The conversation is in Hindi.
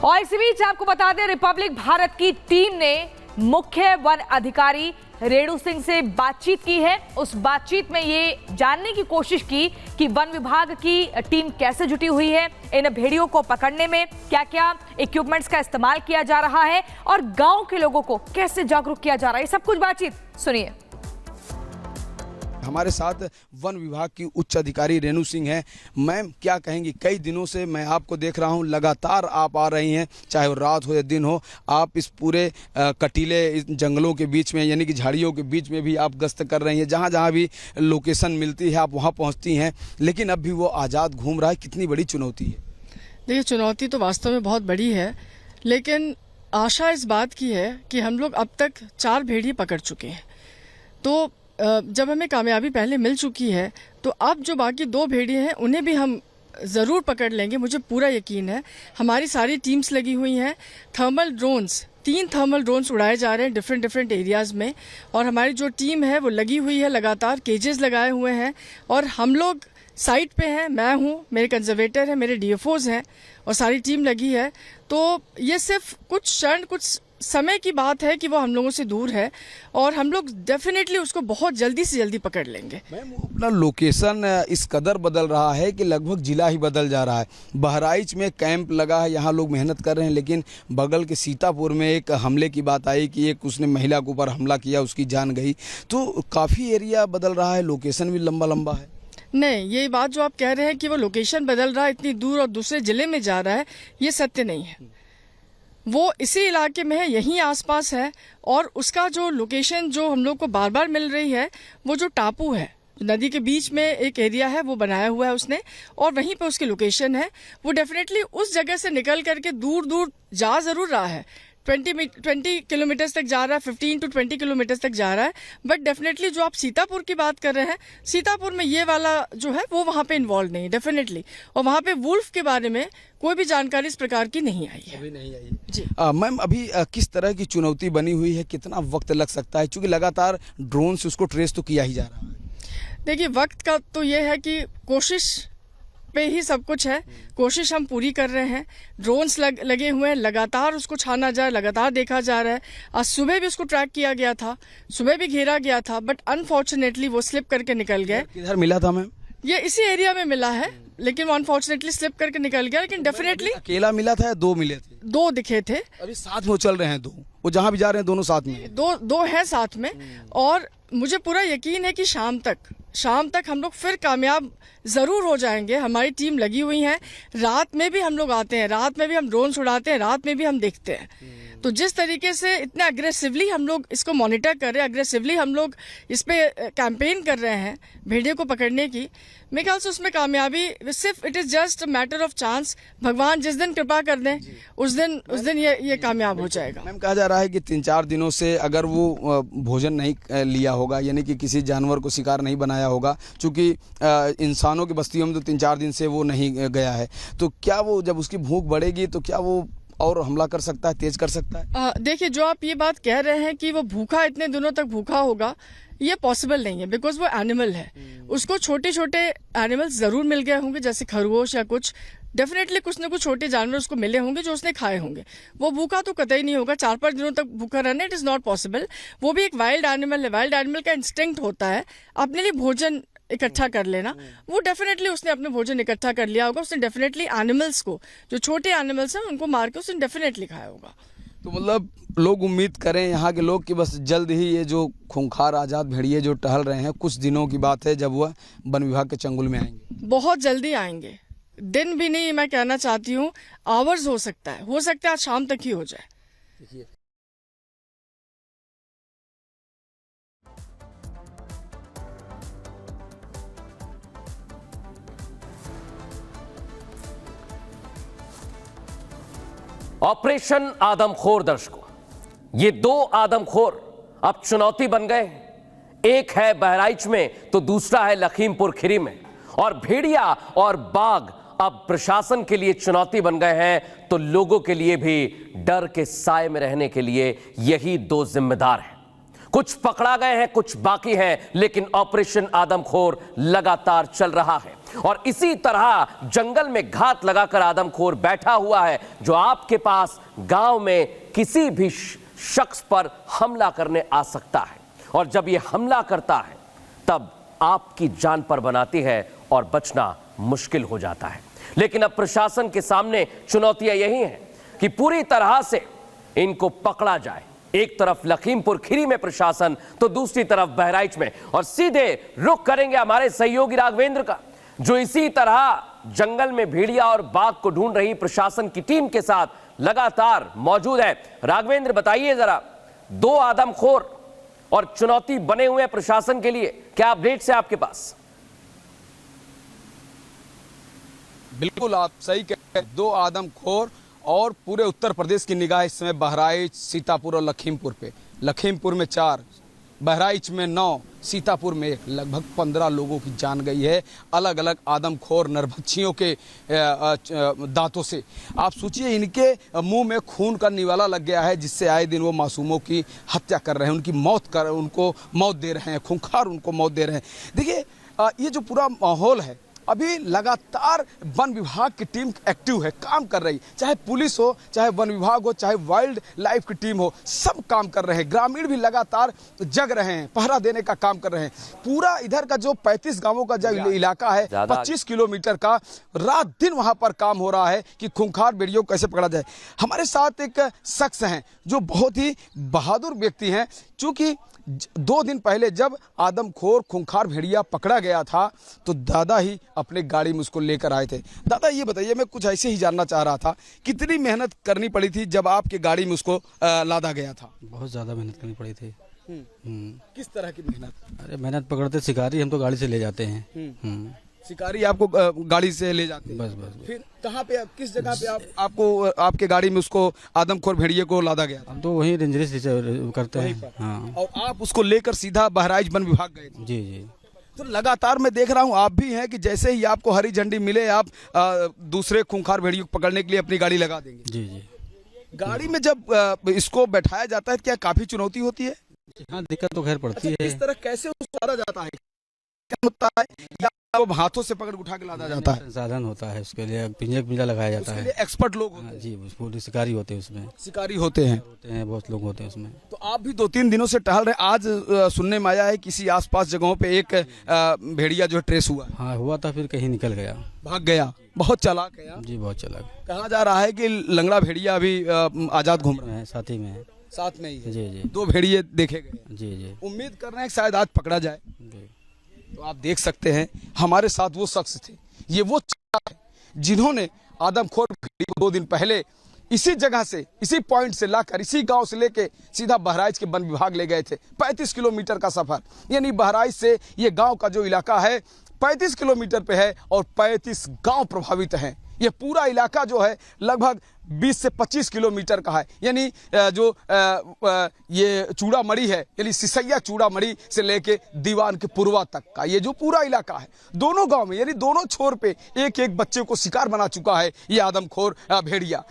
और इसी बीच आपको बता दें, रिपब्लिक भारत की टीम ने मुख्य वन अधिकारी रेणु सिंह से बातचीत की है। उस बातचीत में ये जानने की कोशिश की कि वन विभाग की टीम कैसे जुटी हुई है, इन भेड़ियों को पकड़ने में क्या क्या इक्विपमेंट्स का इस्तेमाल किया जा रहा है और गांव के लोगों को कैसे जागरूक किया जा रहा है। सब कुछ बातचीत सुनिए। हमारे साथ वन विभाग की उच्च अधिकारी रेणु सिंह हैं। मैम, क्या कहेंगी? कई दिनों से मैं आपको देख रहा हूं, लगातार आप आ रही हैं, चाहे वो रात हो या दिन हो। आप इस पूरे कटीले जंगलों के बीच में, यानी कि झाड़ियों के बीच में भी आप गश्त कर रही हैं। जहां जहां भी लोकेशन मिलती है आप वहां पहुंचती हैं, लेकिन अब भी वो आज़ाद घूम रहा है। कितनी बड़ी चुनौती है? देखिए, चुनौती तो वास्तव में बहुत बड़ी है, लेकिन आशा इस बात की है कि हम लोग अब तक 4 भेड़िए पकड़ चुके हैं। तो जब हमें कामयाबी पहले मिल चुकी है, तो अब जो बाकी 2 भेड़िए हैं उन्हें भी हम ज़रूर पकड़ लेंगे, मुझे पूरा यकीन है। हमारी सारी टीम्स लगी हुई हैं। थर्मल ड्रोन्स, 3 थर्मल ड्रोन्स उड़ाए जा रहे हैं डिफरेंट एरियाज़ में, और हमारी जो टीम है वो लगी हुई है, लगातार केजेस लगाए हुए हैं और हम लोग साइट पे हैं। मैं हूँ, मेरे कंजर्वेटर हैं, मेरे डीएफओज हैं और सारी टीम लगी है। तो ये सिर्फ कुछ क्षण, कुछ समय की बात है कि वो हम लोगों से दूर है और हम लोग डेफिनेटली उसको बहुत जल्दी से जल्दी पकड़ लेंगे। मैम, अपना लोकेशन इस कदर बदल रहा है कि लगभग जिला ही बदल जा रहा है। बहराइच में कैंप लगा है, यहाँ लोग मेहनत कर रहे हैं, लेकिन बगल के सीतापुर में एक हमले की बात आई कि एक उसने महिला के ऊपर हमला किया, उसकी जान गई। तो काफ़ी एरिया बदल रहा है, लोकेशन भी लंबा लंबा है। नहीं, ये बात जो आप कह रहे हैं कि वो लोकेशन बदल रहा है, इतनी दूर और दूसरे जिले में जा रहा है, ये सत्य नहीं है। वो इसी इलाके में है, यहीं आसपास है, और उसका जो लोकेशन जो हम लोग को बार बार मिल रही है, वो जो टापू है, नदी के बीच में एक एरिया है, वो बनाया हुआ है उसने, और वहीं पे उसकी लोकेशन है। वो डेफिनेटली उस जगह से निकल करके दूर दूर जा जरूर रहा है, 20 किलोमीटर्स तक जा रहा है, 15 to 20 किलोमीटर्स तक जा रहा है। बट डेफिनेटली जो आप सीतापुर की बात कर रहे हैं, सीतापुर में ये वाला जो है वो वहाँ पे इन्वॉल्व नहीं है डेफिनेटली, और वहाँ पे वुल्फ के बारे में कोई भी जानकारी इस प्रकार की नहीं आई है। अभी नहीं आई है जी। मैम, अभी किस तरह की चुनौती बनी हुई है? कितना वक्त लग सकता है, क्योंकि लगातार ड्रोन से उसको ट्रेस तो किया ही जा रहा है? देखिए, वक्त का तो ये है कि कोशिश पे ही सब कुछ है। कोशिश हम पूरी कर रहे हैं। ड्रोन्स लगे हुए हैं, लगातार उसको छाना जा रहा है, लगातार देखा जा रहा है। आज सुबह भी उसको ट्रैक किया गया था, सुबह भी घेरा गया था, बट अनफॉर्चुनेटली वो स्लिप करके निकल गए। किधर मिला था मैम? ये इसी एरिया में मिला है, लेकिन वो अनफॉर्चुनेटली स्लिप करके निकल गया। लेकिन डेफिनेटली अकेला मिला था या 2 मिले थे? 2 दिखे थे। अभी साथ में वो चल रहे हैं 2, वो जहाँ भी जा रहे हैं दोनों साथ में? दो है साथ में, और मुझे पूरा यकीन है कि शाम तक हम लोग फिर कामयाब जरूर हो जाएंगे। हमारी टीम लगी हुई है। रात में भी हम लोग आते हैं, रात में भी हम ड्रोन उड़ाते हैं, रात में भी हम देखते हैं। तो जिस तरीके से इतने अग्रेसिवली हम लोग इसको मॉनिटर कर रहे हैं, अग्रेसिवली हम लोग इस पे कैंपेन कर रहे हैं भेड़ियों को पकड़ने की, मेरे ख्याल से उसमें कामयाबी सिर्फ it is just a matter of chance. भगवान जिस दिन कृपा कर दें, उस दिन ये कामयाब हो जाएगा। मैम, कहा जा रहा है कि 3-4 दिनों से अगर वो भोजन नहीं लिया होगा, यानी कि किसी जानवर को शिकार नहीं बनाया होगा, चूँकि इंसानों की बस्तियों में तो 3-4 दिन से वो नहीं गया है, तो क्या वो जब उसकी भूख बढ़ेगी तो क्या वो और हमला कर सकता है, तेज कर सकता है? देखिए, जो आप ये बात कह रहे हैं कि वो भूखा इतने दिनों तक भूखा होगा, ये पॉसिबल नहीं है, बिकॉज वो एनिमल है। उसको छोटे छोटे एनिमल्स जरूर मिल गए होंगे, जैसे खरगोश या कुछ, डेफिनेटली कुछ न कुछ छोटे जानवर उसको मिले होंगे जो उसने खाए होंगे। वो भूखा तो कतई नहीं होगा। 4-5 दिनों तक भूखा रहना, इट इज नॉट पॉसिबल। वो भी एक वाइल्ड एनिमल है। वाइल्ड एनिमल का इंस्टिंक्ट होता है अपने लिए भोजन इकट्ठा कर लेना। वो डेफिनेटली उसने अपने भोजन इकट्ठा कर लिया होगा। उसने डेफिनेटली एनिमल्स को, जो छोटे एनिमल्स हैं उनको मार के उसने डेफिनेटली खाया होगा। तो मतलब लोग उम्मीद करें यहाँ के लोग कि बस जल्द ही ये जो खूंखार आज़ाद भेड़िए जो टहल रहे हैं, कुछ दिनों की बात है जब वह वन विभाग के चंगुल में आएंगे। बहुत जल्दी आएंगे, दिन भी नहीं मैं कहना चाहती हूँ, आवर्स हो सकता है आज शाम तक ही हो जाए। ऑपरेशन आदमखोर दर्शकों, ये 2 आदमखोर अब चुनौती बन गए। एक है बहराइच में तो दूसरा है लखीमपुर खीरी में, और भेड़िया और बाघ अब प्रशासन के लिए चुनौती बन गए हैं, तो लोगों के लिए भी डर के साए में रहने के लिए यही 2 जिम्मेदार हैं। कुछ पकड़ा गए हैं, कुछ बाकी हैं, लेकिन ऑपरेशन आदमखोर लगातार चल रहा है। और इसी तरह जंगल में घात लगाकर आदमखोर बैठा हुआ है, जो आपके पास गांव में किसी भी शख्स पर हमला करने आ सकता है। और जब यह हमला करता है तब आपकी जान पर बनाती है और बचना मुश्किल हो जाता है। लेकिन अब प्रशासन के सामने चुनौतियां यही हैं कि पूरी तरह से इनको पकड़ा जाए। एक तरफ लखीमपुर खीरी में प्रशासन, तो दूसरी तरफ बहराइच में। और सीधे रुख करेंगे हमारे सहयोगी राघवेंद्र का, जो इसी तरह जंगल में भेड़िया और बाघ को ढूंढ रही प्रशासन की टीम के साथ लगातार मौजूद है। राघवेंद्र, बताइए जरा, 2 आदमखोर और चुनौती बने हुए हैं प्रशासन के लिए, क्या अपडेट्स है आपके पास? बिल्कुल आप सही कह रहे हैं। 2 आदमखोर और पूरे उत्तर प्रदेश की निगाह इस समय बहराइच, सीतापुर और लखीमपुर पे। लखीमपुर में 4, बहराइच में 9, सीतापुर में 1, लगभग 15 लोगों की जान गई है अलग अलग आदमखोर नरभक्षियों के दांतों से। आप सोचिए, इनके मुंह में खून का निवाला लग गया है, जिससे आए दिन वो मासूमों की हत्या कर रहे हैं, उनको मौत दे रहे हैं, खूंखार उनको मौत दे रहे हैं। देखिए, ये जो पूरा माहौल है, अभी लगातार वन विभाग की टीम एक्टिव है, काम कर रही, चाहे पुलिस हो, चाहे वन विभाग हो, चाहे वाइल्ड लाइफ की टीम हो, सब काम कर रहे हैं। ग्रामीण भी लगातार जग रहे हैं, पहरा देने का काम कर रहे हैं। पूरा इधर का जो 35 गांवों का जो इलाका है, 25 किलोमीटर का, रात दिन वहां पर काम हो रहा है कि खूंखार भेड़ियों को कैसे पकड़ा जाए। हमारे साथ एक शख्स हैं जो बहुत ही बहादुर व्यक्ति हैं, चूंकि 2 दिन पहले जब आदमखोर खूंखार भेड़िया पकड़ा गया था तो दादा ही अपने गाड़ी में उसको लेकर आए थे। दादा, ये बताइए, मैं कुछ ऐसे ही जानना चाह रहा था, कितनी मेहनत करनी पड़ी थी जब आपके गाड़ी में उसको लादा गया था? बहुत ज़्यादा मेहनत करनी पड़ी थी। किस तरह की मेहनत? अरे मेहनत पकड़ते शिकारी, हम तो गाड़ी से ले जाते हैं। शिकारी आपको गाड़ी से ले जाते हैं? बस। फिर कहाँ पे, किस जगह पे आपको आपके गाड़ी में उसको आदमखोर भेड़िए को लादा गया? हम तो वहीं रेंजरी से करते हैं। हाँ। और आप उसको लेकर सीधा बहराइच वन विभाग गए थे? जी। तो लगातार मैं देख रहा हूँ आप भी हैं कि जैसे ही आपको हरी झंडी मिले, आप दूसरे खूंखार भेड़ियों को पकड़ने के लिए अपनी गाड़ी लगा देंगे? जी। गाड़ी में जब इसको बैठाया जाता है, क्या काफी चुनौती होती है? हाँ, दिक्कत तो खैर पड़ती है। किस तरह, कैसे उसको लादा जाता है? क्या होता है, या वो हाथों से पकड़ उठा के लादा जाता है? संसाधन होता है उसके लिए, पिंजरा लगाया जाता है। एक्सपर्ट लोग होते हैं? जी, पूरे शिकारी होते हैं उसमें। शिकारी होते हैं, बहुत लोग होते हैं उसमें। तो आप भी 2-3 दिनों से टहल रहे। आज सुनने में आया है किसी आसपास जगहों पे एक भेड़िया जो ट्रेस हुआ। हाँ, हुआ था, फिर कहीं निकल गया, भाग गया। बहुत चालाक है यार। जी, बहुत चालाक। कहा जा रहा है कि लंगड़ा भेड़िया अभी आजाद घूम रहा है। साथ ही में है। साथ में ही है। जी। 2 भेड़िए देखे गए। जी। उम्मीद कर रहे हैं कि शायद आज पकड़ा जाए। तो आप देख सकते हैं, हमारे साथ वो शख्स थे, ये वो है जिन्होंने आदमखोर भेड़िए को 2 दिन पहले इसी जगह से, इसी पॉइंट से लाकर, इसी गांव से लेके सीधा बहराइच के वन विभाग ले गए थे। 35 किलोमीटर का सफर, यानी बहराइच से ये गांव का जो इलाका है 35 किलोमीटर पे है और 35 गांव प्रभावित हैं। ये पूरा इलाका जो है लगभग 20 से 25 किलोमीटर का है, यानी जो ये चूड़ामणि है, यानी सिसैया चूड़ामणि से लेके दीवान के पूर्वा तक का ये जो पूरा इलाका है, दोनों गांव में, यानी दोनों छोर पे एक एक बच्चे को शिकार बना चुका है ये आदमखोर भेड़िया।